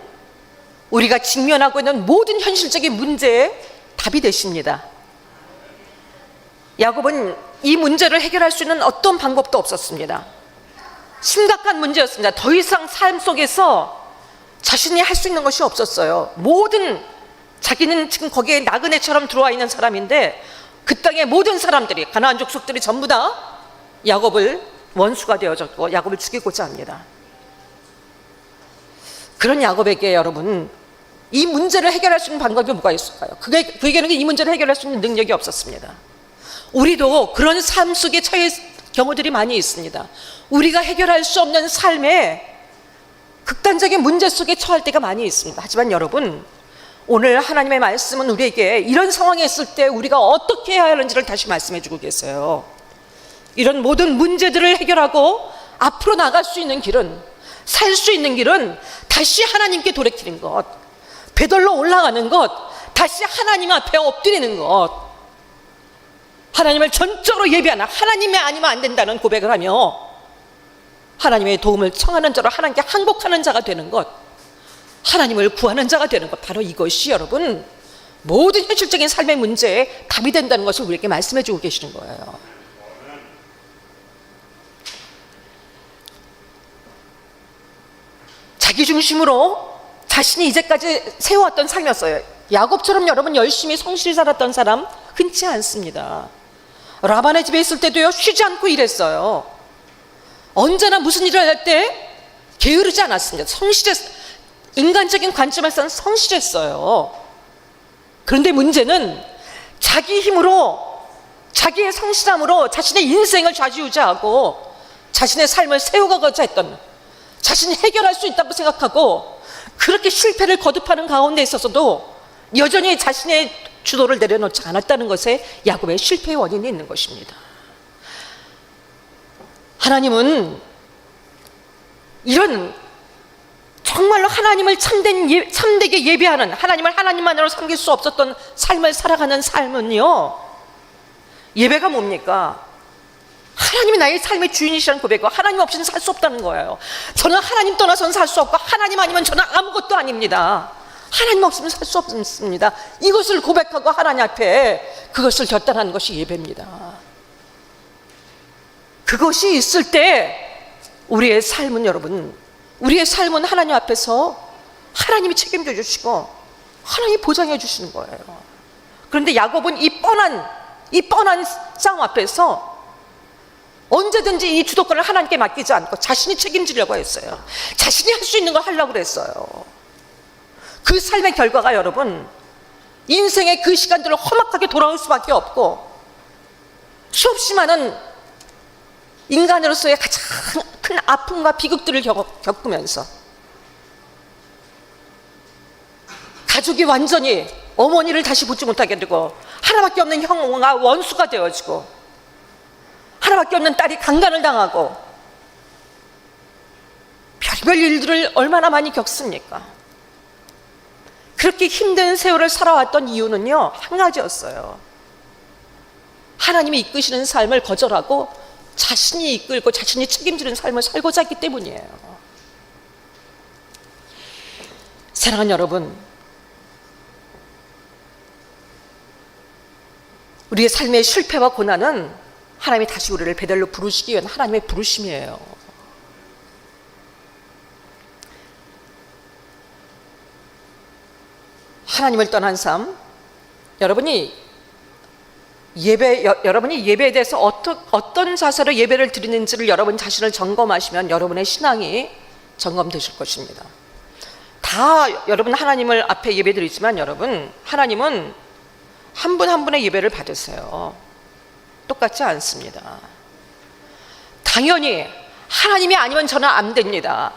[SPEAKER 1] 우리가 직면하고 있는 모든 현실적인 문제에 답이 되십니다. 야곱은 이 문제를 해결할 수 있는 어떤 방법도 없었습니다. 심각한 문제였습니다. 더 이상 삶 속에서 자신이 할 수 있는 것이 없었어요. 모든, 자기는 지금 거기에 나그네처럼 들어와 있는 사람인데 그 땅의 모든 사람들이, 가나안 족속들이 전부 다 야곱을 원수가 되어졌고 야곱을 죽이고자 합니다. 그런 야곱에게 여러분, 이 문제를 해결할 수 있는 방법이 뭐가 있을까요? 그에게는 이 문제를 해결할 수 있는 능력이 없었습니다. 우리도 그런 삶 속에 처해 경우들이 많이 있습니다. 우리가 해결할 수 없는 삶에 극단적인 문제 속에 처할 때가 많이 있습니다. 하지만 여러분, 오늘 하나님의 말씀은 우리에게 이런 상황에 있을 때 우리가 어떻게 해야 하는지를 다시 말씀해 주고 계세요. 이런 모든 문제들을 해결하고 앞으로 나갈 수 있는 길은, 살 수 있는 길은 다시 하나님께 돌이키는 것, 베들로 올라가는 것, 다시 하나님 앞에 엎드리는 것, 하나님을 전적으로 예배하나, 하나님이 아니면 안 된다는 고백을 하며 하나님의 도움을 청하는 자로 하나님께 항복하는 자가 되는 것, 하나님을 구하는 자가 되는 것, 바로 이것이 여러분 모든 현실적인 삶의 문제에 답이 된다는 것을 우리에게 말씀해 주고 계시는 거예요. 자기 중심으로 자신이 이제까지 세워왔던 삶이었어요. 야곱처럼 여러분 열심히 성실히 살았던 사람 흔치 않습니다. 라반의 집에 있을 때도요, 쉬지 않고 일했어요. 언제나 무슨 일을 할 때 게으르지 않았습니다. 인간적인 관점에서는 성실했어요. 그런데 문제는 자기 힘으로, 자기의 성실함으로 자신의 인생을 좌지우지하고 자신의 삶을 세워가고자 했던, 자신이 해결할 수 있다고 생각하고 그렇게 실패를 거듭하는 가운데 있어서도 여전히 자신의 주도를 내려놓지 않았다는 것에 야곱의 실패의 원인이 있는 것입니다. 하나님은 이런 정말로 하나님을 참되게 예배하는, 하나님을 하나님만으로 섬길 수 없었던 삶을 살아가는 삶은요, 예배가 뭡니까? 하나님이 나의 삶의 주인이시라는 고백과 하나님 없이는 살 수 없다는 거예요. 저는 하나님 떠나서는 살 수 없고 하나님 아니면 저는 아무것도 아닙니다. 하나님 없으면 살 수 없습니다. 이것을 고백하고 하나님 앞에 그것을 결단하는 것이 예배입니다. 그것이 있을 때 우리의 삶은, 여러분, 우리의 삶은 하나님 앞에서 하나님이 책임져 주시고 하나님이 보장해 주시는 거예요. 그런데 야곱은 이 뻔한 싸움 앞에서 언제든지 이 주도권을 하나님께 맡기지 않고 자신이 책임지려고 했어요. 자신이 할 수 있는 걸 하려고 그랬어요. 그 삶의 결과가 여러분, 인생의 그 시간들을 험악하게 돌아올 수밖에 없고, 수없이 많은 인간으로서의 가장 큰 아픔과 비극들을 겪으면서 가족이 완전히 어머니를 다시 보지 못하게 되고, 하나밖에 없는 형과 원수가 되어지고, 하나밖에 없는 딸이 강간을 당하고, 별별 일들을 얼마나 많이 겪습니까? 그렇게 힘든 세월을 살아왔던 이유는요, 한 가지였어요. 하나님이 이끄시는 삶을 거절하고 자신이 이끌고 자신이 책임지는 삶을 살고자 했기 때문이에요. 사랑하는 여러분, 우리의 삶의 실패와 고난은 하나님이 다시 우리를 베델로 부르시기 위한 하나님의 부르심이에요. 하나님을 떠난 삶, 여러분이 예배에 대해서 어떤 자세로 예배를 드리는지를 여러분 자신을 점검하시면 여러분의 신앙이 점검되실 것입니다. 여러분 하나님을 앞에 예배 드리지만 여러분, 하나님은 한 분 한 분의 예배를 받으세요. 똑같지 않습니다. 당연히 하나님이 아니면 저는 안 됩니다.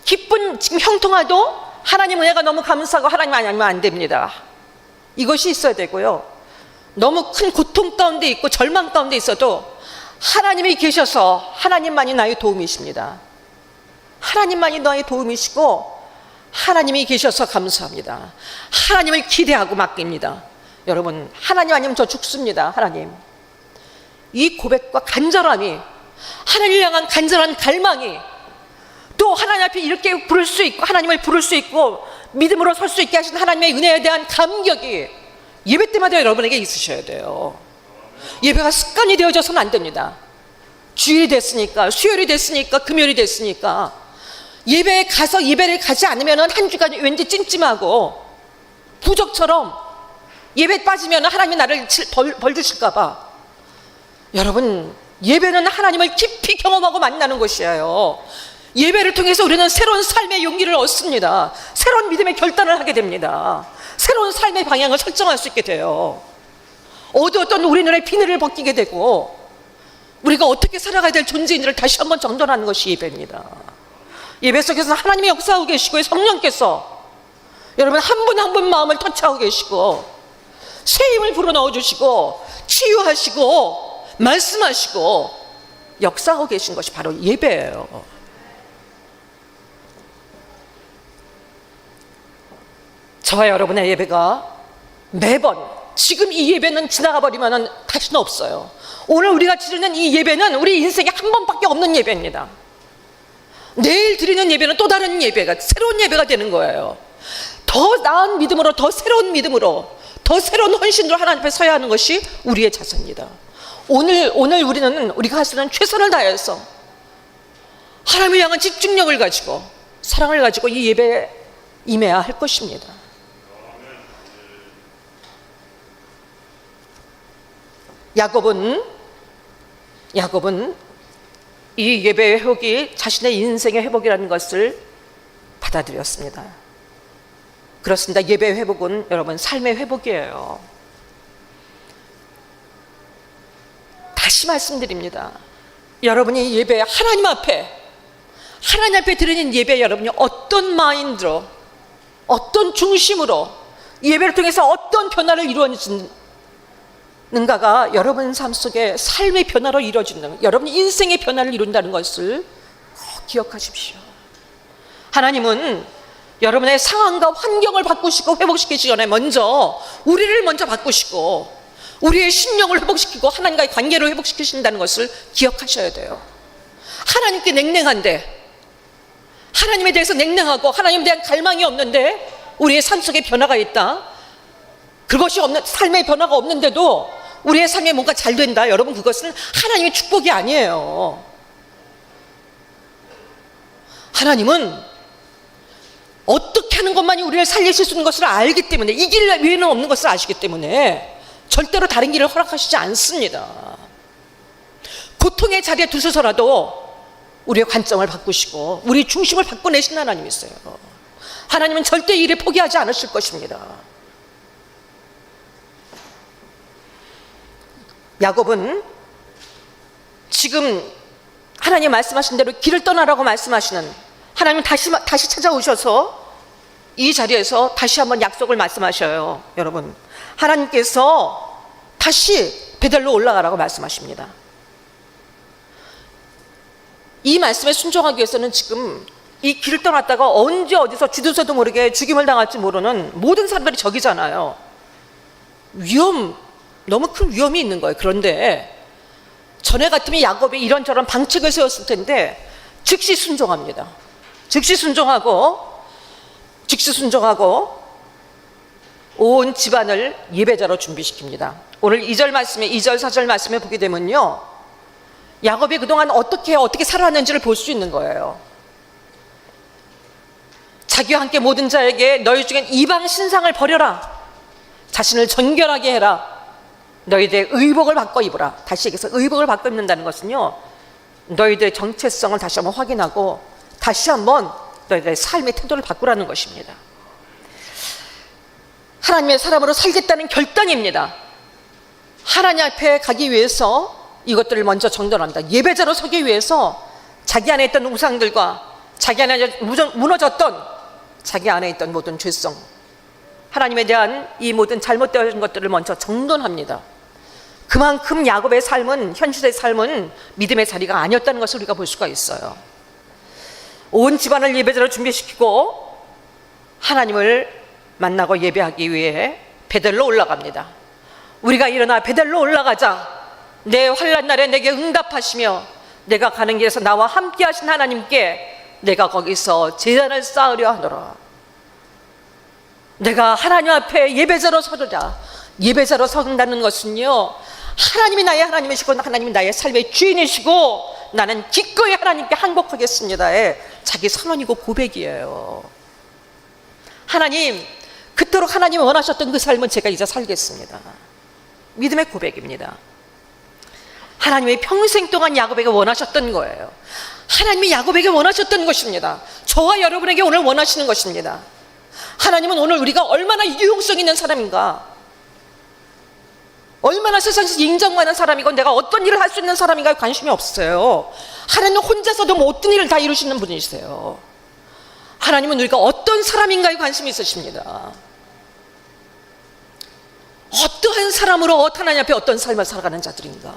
[SPEAKER 1] 기쁜 지금 형통화도 하나님 은혜가 너무 감사하고 하나님 아니면 안 됩니다. 이것이 있어야 되고요. 너무 큰 고통 가운데 있고 절망 가운데 있어도 하나님이 계셔서 하나님만이 나의 도움이십니다. 하나님만이 너의 도움이시고 하나님이 계셔서 감사합니다. 하나님을 기대하고 맡깁니다. 여러분, 하나님 아니면 저 죽습니다. 하나님. 이 고백과 간절함이, 하나님을 향한 간절한 갈망이, 또 하나님 앞에 이렇게 부를 수 있고 하나님을 부를 수 있고 믿음으로 설 수 있게 하신 하나님의 은혜에 대한 감격이 예배 때마다 여러분에게 있으셔야 돼요. 예배가 습관이 되어져서는 안 됩니다. 주일이 됐으니까, 수요일이 됐으니까, 금요일이 됐으니까 예배에 가서 예배를 가지 않으면 한 주간 왠지 찜찜하고 부적처럼 예배에 빠지면 하나님이 나를 벌 주실까 봐. 여러분, 예배는 하나님을 깊이 경험하고 만나는 것이에요. 예배를 통해서 우리는 새로운 삶의 용기를 얻습니다. 새로운 믿음의 결단을 하게 됩니다. 새로운 삶의 방향을 설정할 수 있게 돼요. 어두웠던 우리 눈에 비늘을 벗기게 되고 우리가 어떻게 살아가야 될 존재인지를 다시 한번 정돈하는 것이 예배입니다. 예배 속에서 하나님이 역사하고 계시고 성령께서 여러분 한 분 한 분 마음을 터치하고 계시고 새 힘을 불어넣어 주시고 치유하시고 말씀하시고 역사하고 계신 것이 바로 예배예요. 저와 여러분의 예배가 매번 지금 이 예배는 지나가 버리면 다시는 없어요. 오늘 우리가 드리는 이 예배는 우리 인생에 한 번밖에 없는 예배입니다. 내일 드리는 예배는 또 다른 예배가, 새로운 예배가 되는 거예요. 더 나은 믿음으로, 더 새로운 믿음으로, 더 새로운 헌신으로 하나님 앞에 서야 하는 것이 우리의 자세입니다. 오늘 우리는 우리가 할 수 있는 최선을 다해서 하나님을 향한 집중력을 가지고 사랑을 가지고 이 예배에 임해야 할 것입니다. 야곱은 이 예배의 회복이 자신의 인생의 회복이라는 것을 받아들였습니다. 그렇습니다. 예배의 회복은 여러분 삶의 회복이에요. 다시 말씀드립니다. 여러분이 예배 하나님 앞에 드리는 예배 여러분이 어떤 마인드로, 어떤 중심으로 예배를 통해서 어떤 변화를 이루어지는가가 여러분 삶 속에 삶의 변화로 이루어지는, 여러분 인생의 변화를 이룬다는 것을 꼭 기억하십시오. 하나님은 여러분의 상황과 환경을 바꾸시고 회복시키기 전에 먼저 우리를 먼저 바꾸시고 우리의 심령을 회복시키고 하나님과의 관계를 회복시키신다는 것을 기억하셔야 돼요. 하나님께 냉랭한데, 하나님에 대해서 냉랭하고 하나님에 대한 갈망이 없는데 우리의 삶 속에 변화가 있다, 그것이 없는, 삶의 변화가 없는데도 우리의 삶에 뭔가 잘 된다, 여러분 그것은 하나님의 축복이 아니에요. 하나님은 어떻게 하는 것만이 우리를 살리실 수 있는 것을 알기 때문에, 이 길 외에는 없는 것을 아시기 때문에 절대로 다른 길을 허락하시지 않습니다. 고통의 자리에 두셔서라도 우리의 관점을 바꾸시고 우리 중심을 바꿔내신 하나님이세요. 하나님은 절대 이 일을 포기하지 않으실 것입니다. 야곱은 지금 하나님 말씀하신 대로 길을 떠나라고 말씀하시는 하나님 다시 찾아오셔서 이 자리에서 다시 한번 약속을 말씀하셔요. 여러분, 하나님께서 다시 베델로 올라가라고 말씀하십니다. 이 말씀에 순종하기 위해서는 지금 이 길을 떠났다가 언제 어디서 주둔서도 모르게 죽임을 당할지 모르는 모든 사람들이 적이잖아요. 너무 큰 위험이 있는 거예요. 그런데 전에 같으면 야곱이 이런저런 방책을 세웠을 텐데 즉시 순종합니다. 즉시 순종하고 온 집안을 예배자로 준비시킵니다. 오늘 2절 4절 말씀에 보게 되면요, 야곱이 그동안 어떻게 살아왔는지를 볼 수 있는 거예요. 자기와 함께 모든 자에게 너희 중엔 이방 신상을 버려라, 자신을 정결하게 해라, 너희들의 의복을 바꿔 입으라. 다시 얘기해서 의복을 바꿔 입는다는 것은요, 너희들의 정체성을 다시 한번 확인하고 다시 한번 너희들의 삶의 태도를 바꾸라는 것입니다. 하나님의 사람으로 살겠다는 결단입니다. 하나님 앞에 가기 위해서 이것들을 먼저 정돈합니다. 예배자로 서기 위해서 자기 안에 있던 우상들과 자기 안에 무너졌던 자기 안에 있던 모든 죄성, 하나님에 대한 이 모든 잘못되어진 것들을 먼저 정돈합니다. 그만큼 야곱의 삶은, 현실의 삶은 믿음의 자리가 아니었다는 것을 우리가 볼 수가 있어요. 온 집안을 예배자로 준비시키고 하나님을 만나고 예배하기 위해 베델로 올라갑니다. 우리가 일어나 베델로 올라가자. 내 환난 날에 내게 응답하시며 내가 가는 길에서 나와 함께 하신 하나님께 내가 거기서 제단을 쌓으려 하노라. 내가 하나님 앞에 예배자로 서자. 예배자로 서는다는 것은요, 하나님이 나의 하나님이시고 하나님이 나의 삶의 주인이시고 나는 기꺼이 하나님께 항복하겠습니다의 자기 선언이고 고백이에요. 하나님, 그토록 하나님이 원하셨던 그 삶은 제가 이제 살겠습니다. 믿음의 고백입니다. 하나님이 평생 동안 야곱에게 원하셨던 거예요. 하나님이 야곱에게 원하셨던 것입니다. 저와 여러분에게 오늘 원하시는 것입니다. 하나님은 오늘 우리가 얼마나 유용성 있는 사람인가, 얼마나 세상에서 인정받는 사람이고 내가 어떤 일을 할 수 있는 사람인가에 관심이 없어요. 하나님은 혼자서도 모든 일을 다 이루시는 분이세요. 하나님은 우리가 어떤 사람인가에 관심이 있으십니다. 어떠한 사람으로 하나님 앞에 어떤 삶을 살아가는 자들인가.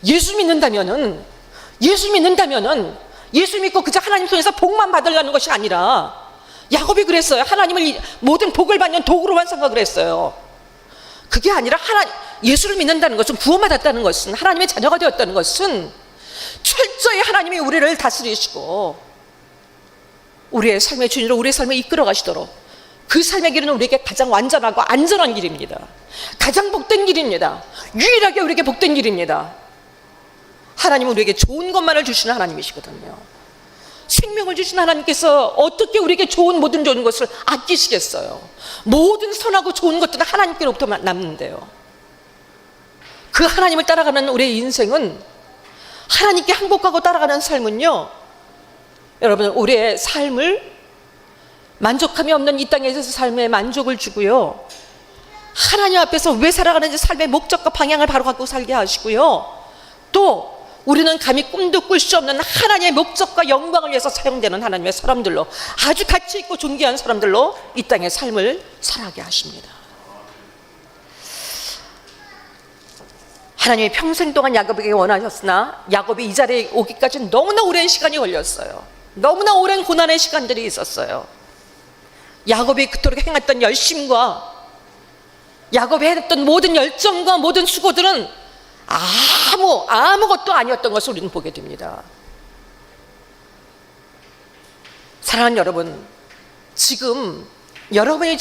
[SPEAKER 1] 예수 믿는다면은 예수 믿고 그저 하나님 손에서 복만 받으려는 것이 아니라, 야곱이 그랬어요. 하나님을 모든 복을 받는 도구로만 생각을 했어요. 그게 아니라 예수를 믿는다는 것은, 구원받았다는 것은, 하나님의 자녀가 되었다는 것은 철저히 하나님이 우리를 다스리시고 우리의 삶의 주인으로 우리의 삶을 이끌어 가시도록, 그 삶의 길은 우리에게 가장 완전하고 안전한 길입니다. 가장 복된 길입니다. 유일하게 우리에게 복된 길입니다. 하나님은 우리에게 좋은 것만을 주시는 하나님이시거든요. 생명을 주신 하나님께서 어떻게 우리에게 모든 좋은 것을 아끼시겠어요? 모든 선하고 좋은 것들은 하나님께로부터 남는데요. 그 하나님을 따라가는 우리의 인생은, 하나님께 항복하고 따라가는 삶은요, 여러분, 우리의 삶을 만족함이 없는 이 땅에서 삶에 만족을 주고요, 하나님 앞에서 왜 살아가는지 삶의 목적과 방향을 바로 갖고 살게 하시고요, 또 우리는 감히 꿈도 꿀 수 없는 하나님의 목적과 영광을 위해서 사용되는 하나님의 사람들로, 아주 가치 있고 존귀한 사람들로 이 땅의 삶을 살아가게 하십니다. 하나님이 평생 동안 야곱에게 원하셨으나 야곱이 이 자리에 오기까지 너무나 오랜 시간이 걸렸어요. 너무나 오랜 고난의 시간들이 있었어요. 야곱이 그토록 행했던 열심과 야곱이 했던 모든 열정과 모든 수고들은 아무것도 아니었던 것을 우리는 보게 됩니다. 사랑하는 여러분, 여러분이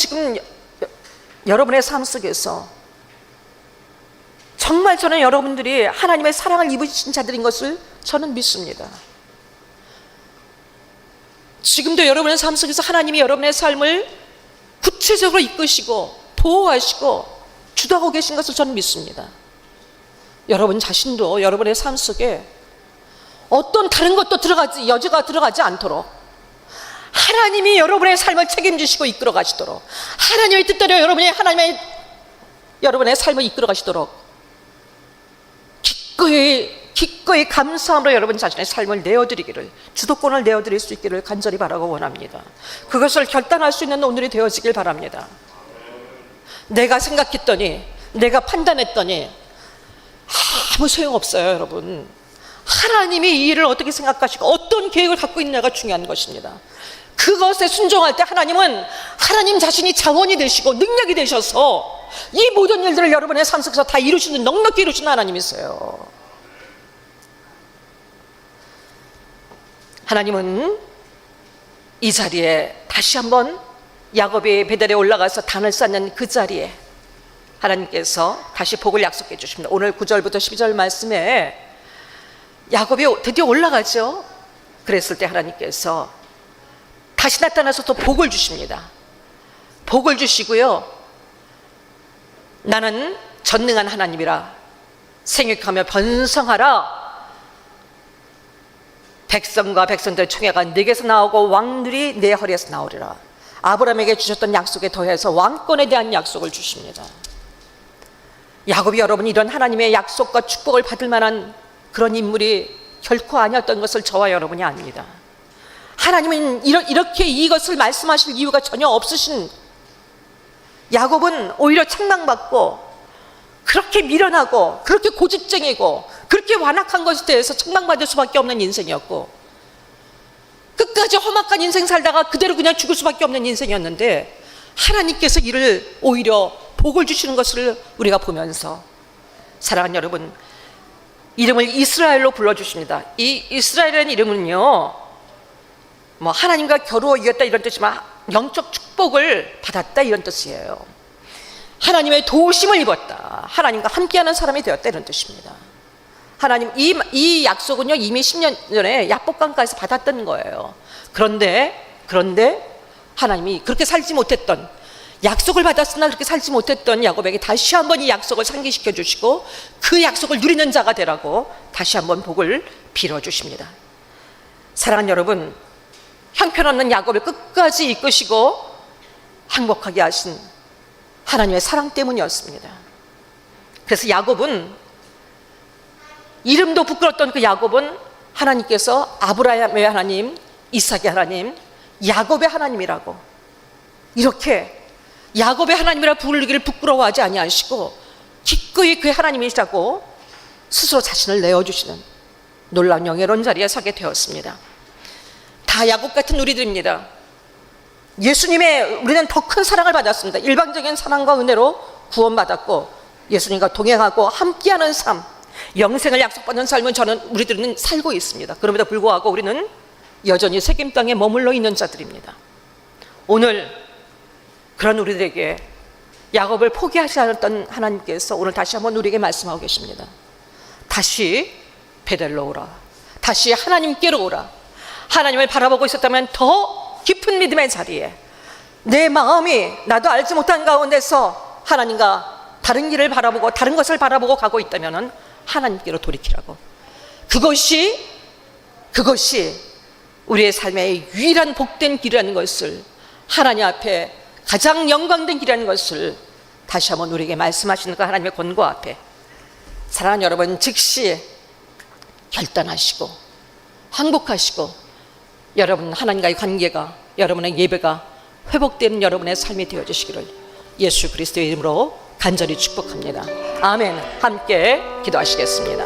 [SPEAKER 1] 여러분의 삶 속에서 정말 저는 여러분들이 하나님의 사랑을 입으신 자들인 것을 저는 믿습니다. 지금도 여러분의 삶 속에서 하나님이 여러분의 삶을 구체적으로 이끄시고 보호하시고 주도하고 계신 것을 저는 믿습니다. 여러분 자신도 여러분의 삶 속에 어떤 다른 것도 여지가 들어가지 않도록 하나님이 여러분의 삶을 책임지시고 이끌어 가시도록, 하나님의 뜻대로 여러분의 삶을 이끌어 가시도록 기꺼이 감사함으로 여러분 자신의 삶을 내어드리기를, 주도권을 내어드릴 수 있기를 간절히 바라고 원합니다. 그것을 결단할 수 있는 오늘이 되어지길 바랍니다. 내가 생각했더니, 내가 판단했더니 아무 소용없어요. 여러분, 하나님이 이 일을 어떻게 생각하시고 어떤 계획을 갖고 있느냐가 중요한 것입니다. 그것에 순종할 때 하나님은 하나님 자신이 자원이 되시고 능력이 되셔서 이 모든 일들을 여러분의 삶 속에서 다 이루시는, 넉넉히 이루시는 하나님이세요. 하나님은 이 자리에 다시 한번 야곱이 베델에 올라가서 단을 쌓는 그 자리에 하나님께서 다시 복을 약속해 주십니다. 오늘 9절부터 12절 말씀에 야곱이 드디어 올라가죠. 그랬을 때 하나님께서 다시 나타나서 또 복을 주십니다. 복을 주시고요, 나는 전능한 하나님이라 생육하며 번성하라. 백성과 백성들의 총회가 내게서 나오고 왕들이 내 허리에서 나오리라. 아브라함에게 주셨던 약속에 더해서 왕권에 대한 약속을 주십니다. 야곱이 여러분 이런 하나님의 약속과 축복을 받을 만한 그런 인물이 결코 아니었던 것을 저와 여러분이 압니다. 하나님은 이렇게 이것을 말씀하실 이유가 전혀 없으신 야곱은 오히려 책망받고 그렇게 미련하고 그렇게 고집쟁이고 그렇게 완악한 것에 대해서 책망받을 수밖에 없는 인생이었고 끝까지 험악한 인생 살다가 그대로 그냥 죽을 수밖에 없는 인생이었는데 하나님께서 이를 오히려 복을 주시는 것을 우리가 보면서 사랑하는 여러분, 이름을 이스라엘로 불러주십니다. 이 이스라엘이라는 이름은요, 뭐 하나님과 겨루어 이겼다 이런 뜻이지만 영적 축복을 받았다 이런 뜻이에요. 하나님의 도우심을 입었다, 하나님과 함께하는 사람이 되었다 이런 뜻입니다. 하나님 이 약속은요 이미 10년 전에 야복강가에서 받았던 거예요. 그런데 하나님이 그렇게 살지 못했던, 약속을 받았으나 그렇게 살지 못했던 야곱에게 다시 한번 이 약속을 상기시켜 주시고 그 약속을 누리는 자가 되라고 다시 한번 복을 빌어주십니다. 사랑하는 여러분, 형편없는 야곱을 끝까지 이끄시고 행복하게 하신 하나님의 사랑 때문이었습니다. 그래서 야곱은, 이름도 부끄러웠던 그 야곱은 하나님께서 아브라함의 하나님, 이삭의 하나님, 야곱의 하나님이라고 이렇게 야곱의 하나님이라 부르기를 부끄러워하지 아니하시고 기꺼이 그의 하나님이시라고 스스로 자신을 내어주시는 놀라운 영예로운 자리에 서게 되었습니다. 다 야곱 같은 우리들입니다. 예수님의 우리는 더 큰 사랑을 받았습니다. 일방적인 사랑과 은혜로 구원받았고 예수님과 동행하고 함께하는 삶, 영생을 약속받는 삶은 우리들은 살고 있습니다. 그럼에도 불구하고 우리는 여전히 세겜 땅에 머물러 있는 자들입니다. 오늘 그런 우리들에게 야곱을 포기하지 않았던 하나님께서 오늘 다시 한번 우리에게 말씀하고 계십니다. 다시 베델로 오라. 다시 하나님께로 오라. 하나님을 바라보고 있었다면 더 깊은 믿음의 자리에 내 마음이 나도 알지 못한 가운데서 하나님과 다른 길을 바라보고 다른 것을 바라보고 가고 있다면 하나님께로 돌이키라고. 그것이 우리의 삶의 유일한 복된 길이라는 것을, 하나님 앞에 가장 영광된 길이라는 것을 다시 한번 우리에게 말씀하시는 그 하나님의 권고 앞에 사랑하는 여러분, 즉시 결단하시고 항복하시고 여러분 하나님과의 관계가, 여러분의 예배가 회복되는 여러분의 삶이 되어주시기를 예수 그리스도의 이름으로 간절히 축복합니다. 아멘. 함께 기도하시겠습니다.